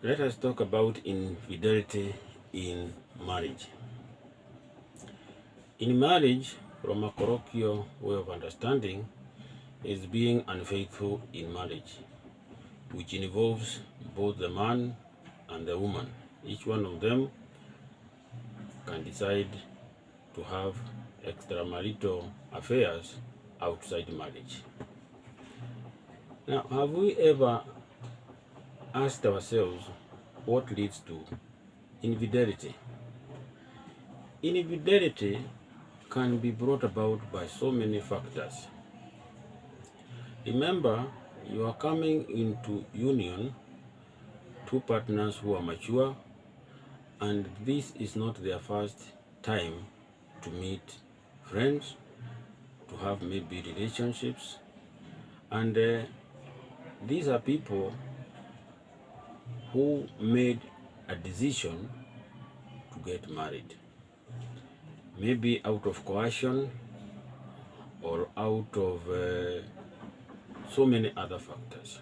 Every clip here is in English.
Let us talk about infidelity in marriage. In marriage, from a colloquial way of understanding, is being unfaithful in marriage, which involves both the man and the woman. Each one of them can decide to have extramarital affairs outside marriage. Now, have we ever asked ourselves what leads to infidelity? Infidelity can be brought about by so many factors. Remember, you are coming into union, two partners who are mature, and this is not their first time to meet friends, to have maybe relationships, and these are people who made a decision to get married, maybe out of coercion or out of so many other factors.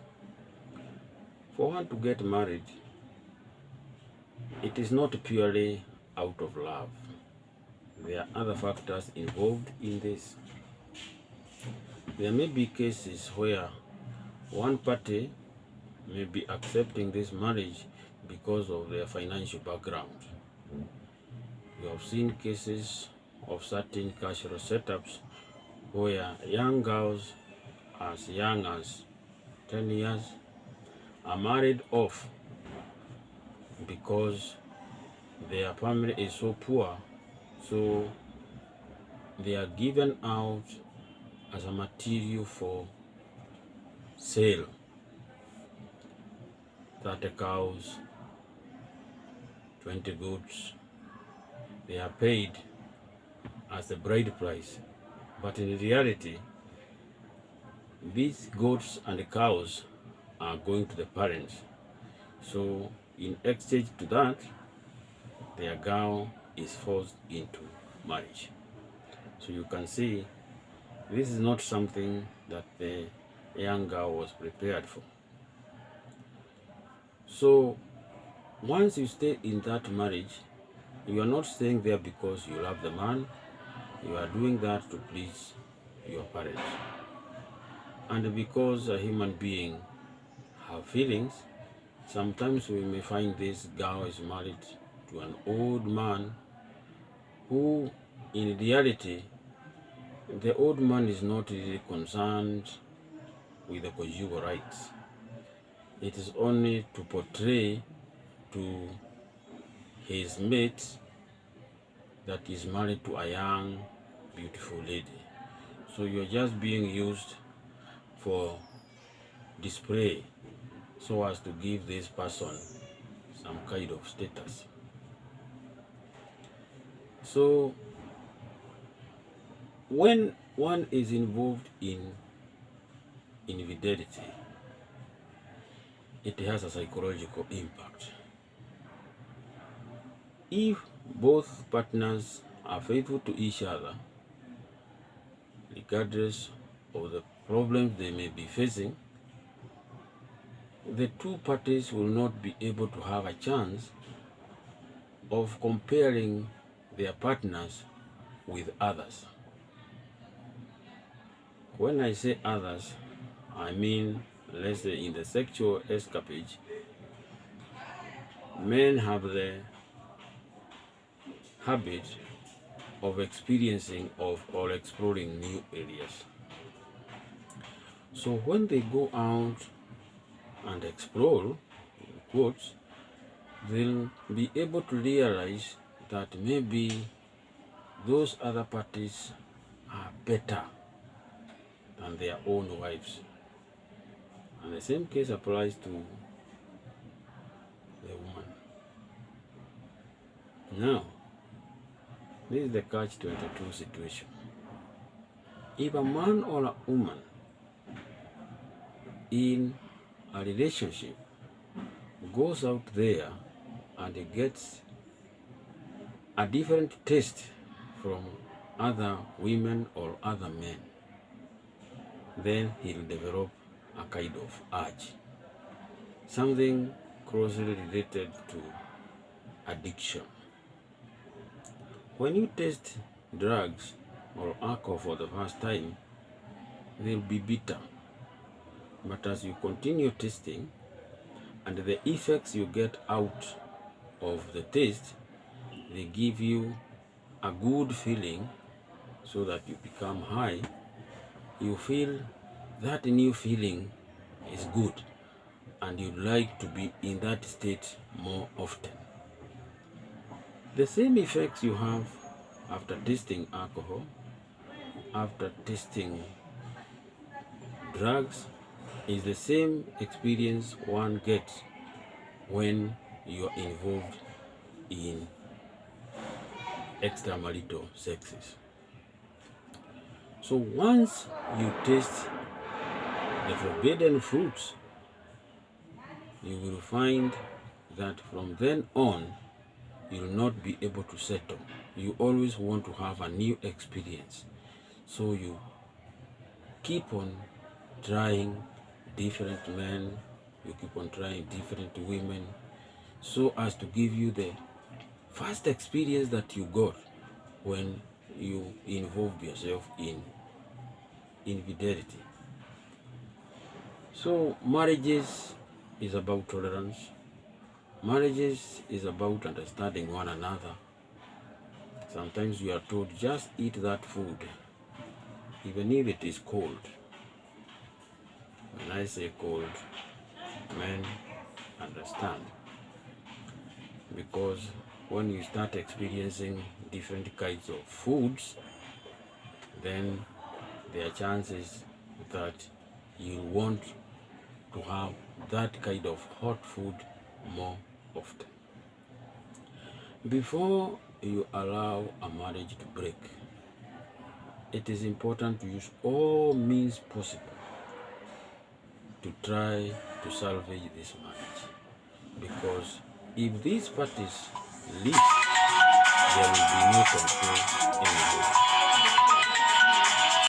For one to get married, it is not purely out of love. There are other factors involved in this. There may be cases where one party may be accepting this marriage because of their financial background. We have seen cases of certain cultural setups where young girls as young as 10 years are married off because their family is so poor, so they are given out as a material for sale. 30 cows, 20 goats, they are paid as the bride price. But in reality, these goats and cows are going to the parents. So in exchange to that, their girl is forced into marriage. So you can see this is not something that the young girl was prepared for. So once you stay in that marriage, you are not staying there because you love the man. You are doing that to please your parents. And because a human being have feelings, sometimes we may find this girl is married to an old man who, in reality, the old man is not really concerned with the conjugal rights. It is only to portray to his mate that is married to a young, beautiful lady. So you're just being used for display so as to give this person some kind of status. So when one is involved in infidelity, it has a psychological impact. If both partners are faithful to each other, regardless of the problems they may be facing, the two parties will not be able to have a chance of comparing their partners with others. When I say others, I mean, let's say in the sexual escapade, men have the habit of experiencing or exploring new areas. So when they go out and explore, in quotes, they'll be able to realize that maybe those other parties are better than their own wives. And the same case applies to the woman. Now, this is the catch-22 situation. If a man or a woman in a relationship goes out there and gets a different taste from other women or other men, then he'll develop a kind of urge, something closely related to addiction. When you taste drugs or alcohol for the first time, they'll be bitter. But as you continue tasting and the effects you get out of the taste, they give you a good feeling so that you become high. You feel that new feeling is good and you'd like to be in that state more often. The same effects you have after tasting alcohol, after tasting drugs, is the same experience one gets when you are involved in extramarital sexes. So once you taste the forbidden fruits, you will find that from then on, you will not be able to settle. You always want to have a new experience. So you keep on trying different men, you keep on trying different women, so as to give you the first experience that you got when you involved yourself in infidelity. So marriages is about tolerance. Marriages is about understanding one another. Sometimes you are told, just eat that food, even if it is cold. When I say cold, men understand. Because when you start experiencing different kinds of foods, then there are chances that you want to have that kind of hot food more often. Before you allow a marriage to break, it is important to use all means possible to try to salvage this marriage. Because if these parties leave, there will be no control anymore.